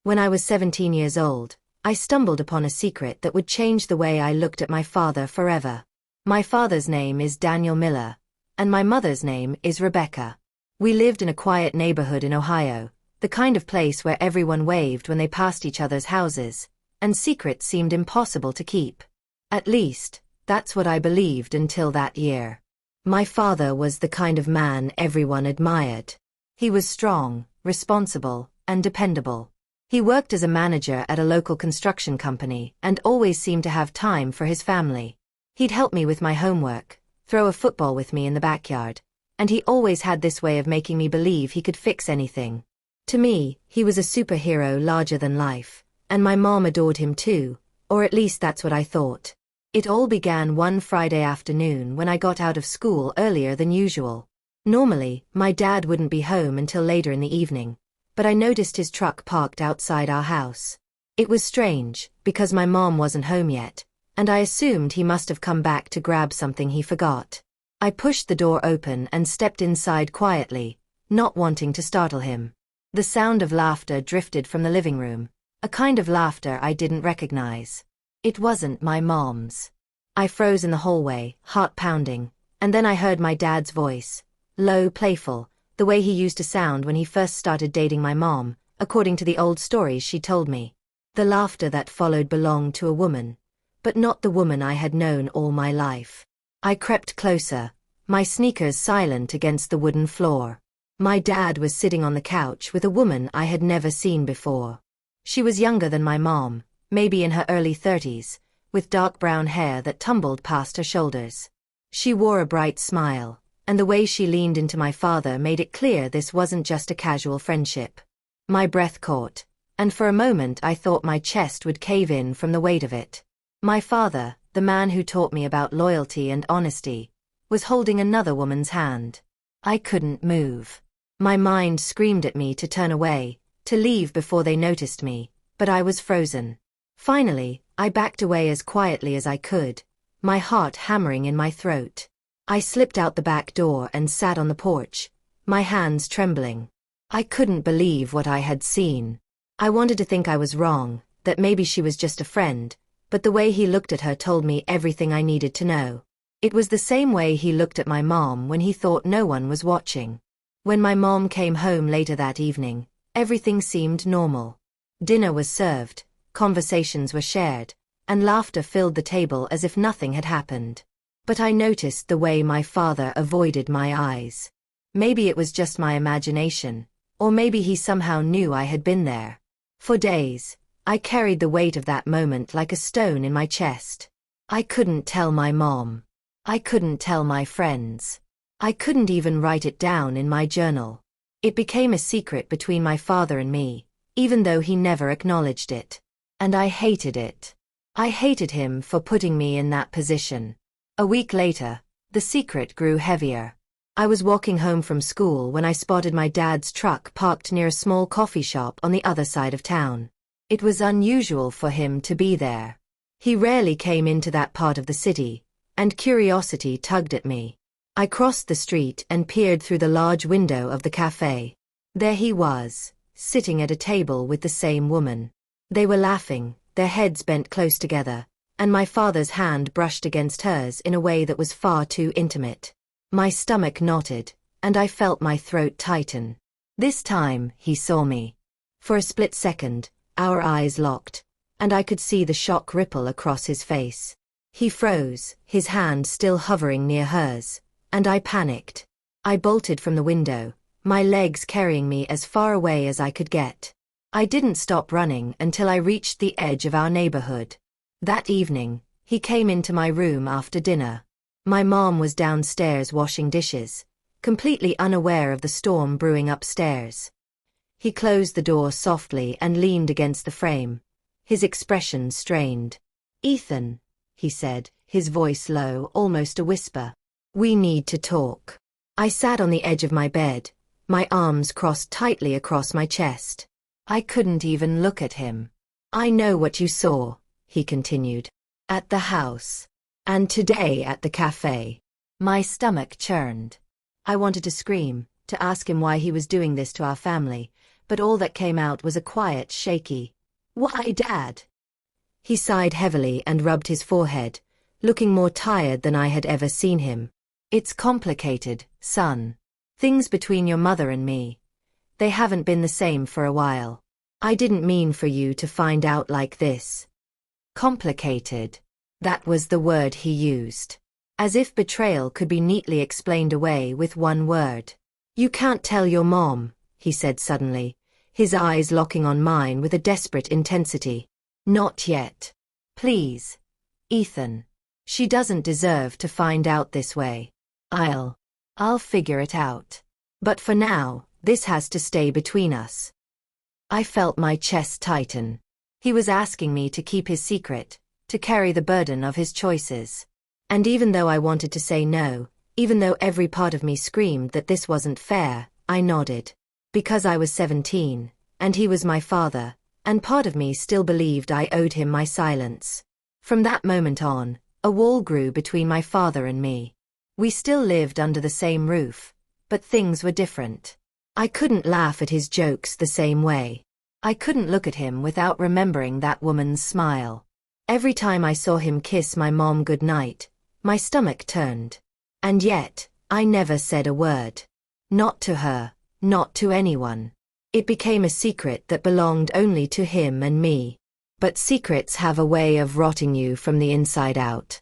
When I was 17 years old, I stumbled upon a secret that would change the way I looked at my father forever. My father's name is Daniel Miller, and my mother's name is Rebecca. We lived in a quiet neighborhood in Ohio, the kind of place where everyone waved when they passed each other's houses, and secrets seemed impossible to keep. At least, that's what I believed until that year. My father was the kind of man everyone admired. He was strong, responsible, and dependable. He worked as a manager at a local construction company and always seemed to have time for his family. He'd help me with my homework, throw a football with me in the backyard, and he always had this way of making me believe he could fix anything. To me, he was a superhero larger than life, and my mom adored him too, or at least that's what I thought. It all began one Friday afternoon when I got out of school earlier than usual. Normally, my dad wouldn't be home until later in the evening, but I noticed his truck parked outside our house. It was strange, because my mom wasn't home yet, and I assumed he must have come back to grab something he forgot. I pushed the door open and stepped inside quietly, not wanting to startle him. The sound of laughter drifted from the living room, a kind of laughter I didn't recognize. It wasn't my mom's. I froze in the hallway, heart pounding, and then I heard my dad's voice, low, playful, the way he used to sound when he first started dating my mom, according to the old stories she told me. The laughter that followed belonged to a woman, but not the woman I had known all my life. I crept closer, my sneakers silent against the wooden floor. My dad was sitting on the couch with a woman I had never seen before. She was younger than my mom, maybe in her early 30s, with dark brown hair that tumbled past her shoulders. She wore a bright smile, and the way she leaned into my father made it clear this wasn't just a casual friendship. My breath caught, and for a moment I thought my chest would cave in from the weight of it. My father, the man who taught me about loyalty and honesty, was holding another woman's hand. I couldn't move. My mind screamed at me to turn away, to leave before they noticed me, but I was frozen. Finally, I backed away as quietly as I could, my heart hammering in my throat. I slipped out the back door and sat on the porch, my hands trembling. I couldn't believe what I had seen. I wanted to think I was wrong, that maybe she was just a friend, but the way he looked at her told me everything I needed to know. It was the same way he looked at my mom when he thought no one was watching. When my mom came home later that evening, everything seemed normal. Dinner was served, conversations were shared, and laughter filled the table as if nothing had happened. But I noticed the way my father avoided my eyes. Maybe it was just my imagination, or maybe he somehow knew I had been there. For days, I carried the weight of that moment like a stone in my chest. I couldn't tell my mom. I couldn't tell my friends. I couldn't even write it down in my journal. It became a secret between my father and me, even though he never acknowledged it. And I hated it. I hated him for putting me in that position. A week later, the secret grew heavier. I was walking home from school when I spotted my dad's truck parked near a small coffee shop on the other side of town. It was unusual for him to be there. He rarely came into that part of the city, and curiosity tugged at me. I crossed the street and peered through the large window of the cafe. There he was, sitting at a table with the same woman. They were laughing, their heads bent close together, and my father's hand brushed against hers in a way that was far too intimate. My stomach knotted, and I felt my throat tighten. This time, he saw me. For a split second, our eyes locked, and I could see the shock ripple across his face. He froze, his hand still hovering near hers, and I panicked. I bolted from the window, my legs carrying me as far away as I could get. I didn't stop running until I reached the edge of our neighborhood. That evening, he came into my room after dinner. My mom was downstairs washing dishes, completely unaware of the storm brewing upstairs. He closed the door softly and leaned against the frame, his expression strained. "Ethan," he said, his voice low, almost a whisper. "We need to talk." I sat on the edge of my bed, my arms crossed tightly across my chest. I couldn't even look at him. "I know what you saw," he continued. "At the house. And today at the cafe." My stomach churned. I wanted to scream, to ask him why he was doing this to our family, but all that came out was a quiet, shaky, "Why, Dad?" He sighed heavily and rubbed his forehead, looking more tired than I had ever seen him. "It's complicated, son. Things between your mother and me. They haven't been the same for a while. I didn't mean for you to find out like this." Complicated. That was the word he used. As if betrayal could be neatly explained away with one word. "You can't tell your mom," he said suddenly, his eyes locking on mine with a desperate intensity. "Not yet. Please, Ethan. She doesn't deserve to find out this way. I'll figure it out. But for now, this has to stay between us." I felt my chest tighten. He was asking me to keep his secret, to carry the burden of his choices. And even though I wanted to say no, even though every part of me screamed that this wasn't fair, I nodded. Because I was 17, and he was my father, and part of me still believed I owed him my silence. From that moment on, a wall grew between my father and me. We still lived under the same roof, but things were different. I couldn't laugh at his jokes the same way. I couldn't look at him without remembering that woman's smile. Every time I saw him kiss my mom goodnight, my stomach turned. And yet, I never said a word. Not to her, not to anyone. It became a secret that belonged only to him and me. But secrets have a way of rotting you from the inside out.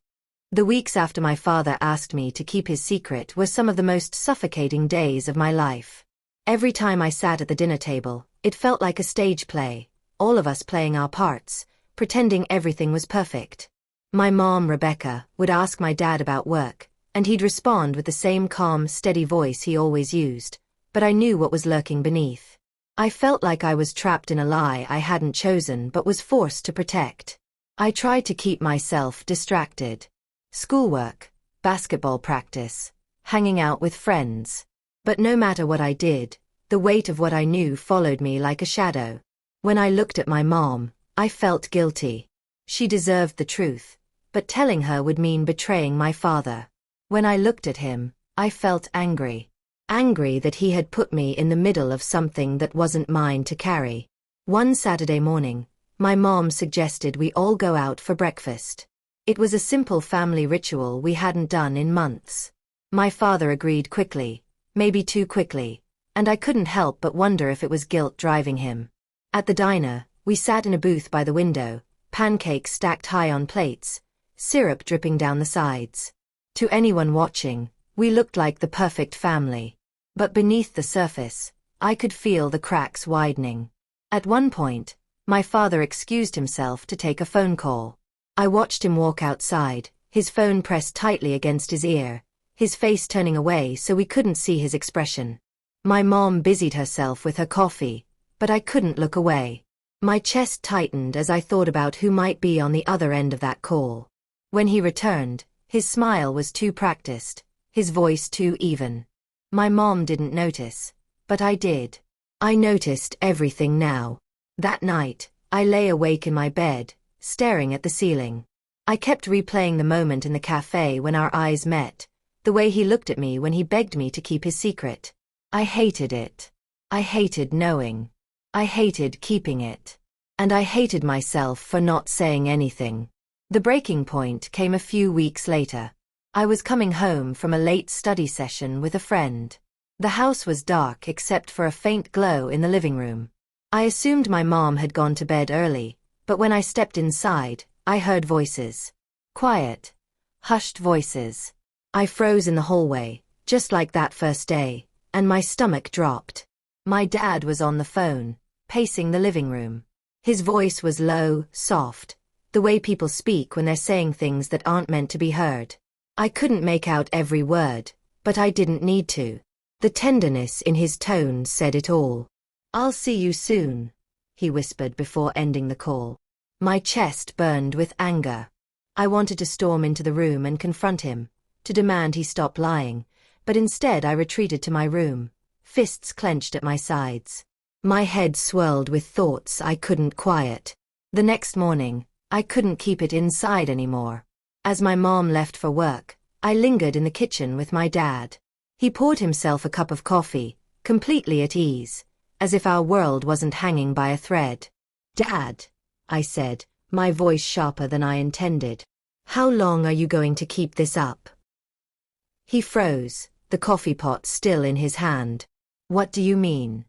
The weeks after my father asked me to keep his secret were some of the most suffocating days of my life. Every time I sat at the dinner table, it felt like a stage play, all of us playing our parts, pretending everything was perfect. My mom, Rebecca, would ask my dad about work, and he'd respond with the same calm, steady voice he always used, but I knew what was lurking beneath. I felt like I was trapped in a lie I hadn't chosen but was forced to protect. I tried to keep myself distracted. Schoolwork, basketball practice, hanging out with friends. But no matter what I did, the weight of what I knew followed me like a shadow. When I looked at my mom, I felt guilty. She deserved the truth, but telling her would mean betraying my father. When I looked at him, I felt angry. Angry that he had put me in the middle of something that wasn't mine to carry. One Saturday morning, my mom suggested we all go out for breakfast. It was a simple family ritual we hadn't done in months. My father agreed quickly, maybe too quickly, and I couldn't help but wonder if it was guilt driving him. At the diner, we sat in a booth by the window, pancakes stacked high on plates, syrup dripping down the sides. To anyone watching, we looked like the perfect family. But beneath the surface, I could feel the cracks widening. At one point, my father excused himself to take a phone call. I watched him walk outside, his phone pressed tightly against his ear, his face turning away so we couldn't see his expression. My mom busied herself with her coffee, but I couldn't look away. My chest tightened as I thought about who might be on the other end of that call. When he returned, his smile was too practiced, his voice too even. My mom didn't notice, but I did. I noticed everything now. That night, I lay awake in my bed, staring at the ceiling. I kept replaying the moment in the cafe when our eyes met, the way he looked at me when he begged me to keep his secret. I hated it. I hated knowing. I hated keeping it. And I hated myself for not saying anything. The breaking point came a few weeks later. I was coming home from a late study session with a friend. The house was dark except for a faint glow in the living room. I assumed my mom had gone to bed early, but when I stepped inside, I heard voices. Quiet, hushed voices. I froze in the hallway, just like that first day, and my stomach dropped. My dad was on the phone, pacing the living room. His voice was low, soft, the way people speak when they're saying things that aren't meant to be heard. I couldn't make out every word, but I didn't need to. The tenderness in his tone said it all. "I'll see you soon," he whispered before ending the call. My chest burned with anger. I wanted to storm into the room and confront him, to demand he stop lying, but instead I retreated to my room, fists clenched at my sides. My head swirled with thoughts I couldn't quiet. The next morning, I couldn't keep it inside anymore. As my mom left for work, I lingered in the kitchen with my dad. He poured himself a cup of coffee, completely at ease, as if our world wasn't hanging by a thread. "Dad," I said, my voice sharper than I intended. "How long are you going to keep this up?" He froze, the coffee pot still in his hand. "What do you mean?"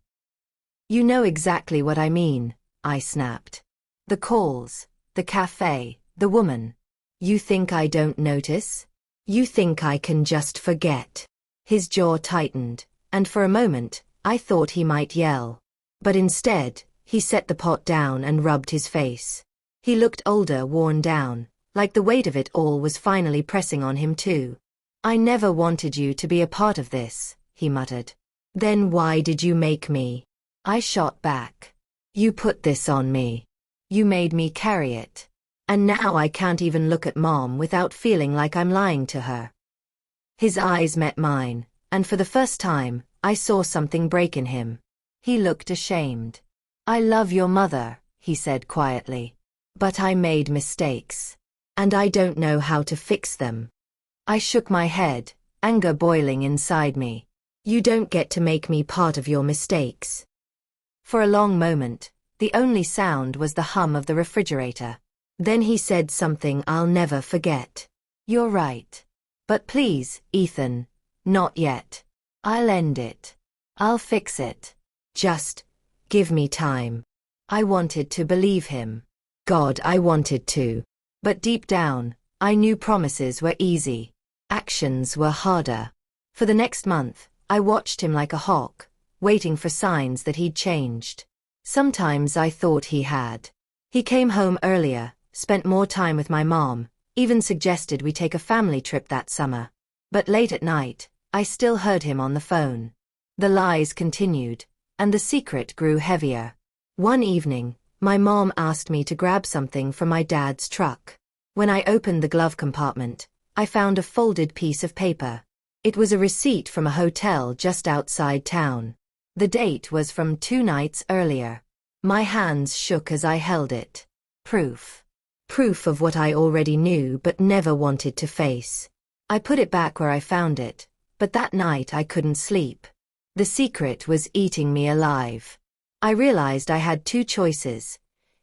"You know exactly what I mean," I snapped. "The calls, the cafe, the woman. You think I don't notice? You think I can just forget?" His jaw tightened, and for a moment, I thought he might yell. But instead, he set the pot down and rubbed his face. He looked older, worn down, like the weight of it all was finally pressing on him too. "I never wanted you to be a part of this," he muttered. "Then why did you make me?" I shot back. "You put this on me. You made me carry it. And now I can't even look at Mom without feeling like I'm lying to her." His eyes met mine, and for the first time, I saw something break in him. He looked ashamed. "I love your mother," he said quietly. "But I made mistakes. And I don't know how to fix them." I shook my head, anger boiling inside me. "You don't get to make me part of your mistakes." For a long moment, the only sound was the hum of the refrigerator. Then he said something I'll never forget. "You're right. But please, Ethan, not yet. I'll end it. I'll fix it. Just give me time." I wanted to believe him. God, I wanted to. But deep down, I knew promises were easy. Actions were harder. For the next month, I watched him like a hawk, waiting for signs that he'd changed. Sometimes I thought he had. He came home earlier, spent more time with my mom, even suggested we take a family trip that summer. But late at night, I still heard him on the phone. The lies continued, and the secret grew heavier. One evening, my mom asked me to grab something from my dad's truck. When I opened the glove compartment, I found a folded piece of paper. It was a receipt from a hotel just outside town. The date was from 2 nights earlier. My hands shook as I held it. Proof. Proof of what I already knew but never wanted to face. I put it back where I found it, but that night I couldn't sleep. The secret was eating me alive. I realized I had 2 choices: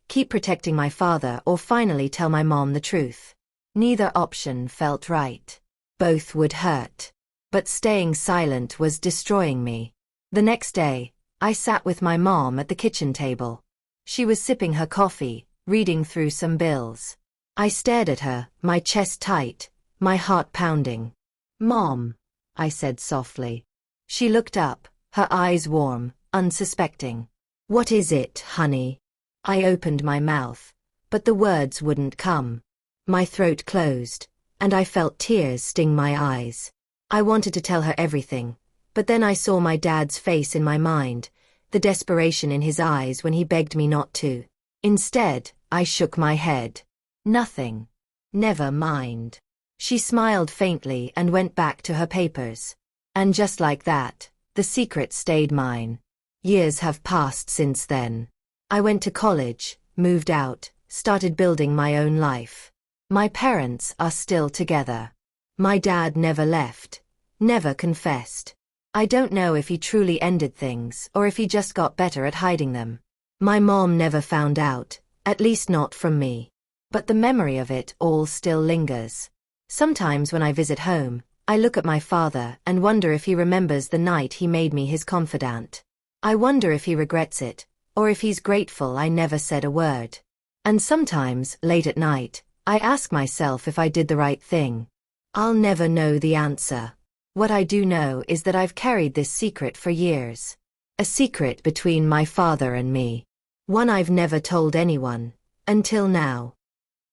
keep protecting my father or finally tell my mom the truth. Neither option felt right. Both would hurt. But staying silent was destroying me. The next day, I sat with my mom at the kitchen table. She was sipping her coffee, reading through some bills. I stared at her, my chest tight, my heart pounding. "Mom," I said softly. She looked up, her eyes warm, unsuspecting. "What is it, honey?" I opened my mouth, but the words wouldn't come. My throat closed, and I felt tears sting my eyes. I wanted to tell her everything, but then I saw my dad's face in my mind, the desperation in his eyes when he begged me not to. Instead, I shook my head. "Nothing. Never mind." She smiled faintly and went back to her papers. And just like that, the secret stayed mine. Years have passed since then. I went to college, moved out, started building my own life. My parents are still together. My dad never left, never confessed. I don't know if he truly ended things or if he just got better at hiding them. My mom never found out, at least not from me. But the memory of it all still lingers. Sometimes when I visit home, I look at my father and wonder if he remembers the night he made me his confidant. I wonder if he regrets it, or if he's grateful I never said a word. And sometimes, late at night, I ask myself if I did the right thing. I'll never know the answer. What I do know is that I've carried this secret for years. A secret between my father and me. One I've never told anyone, until now.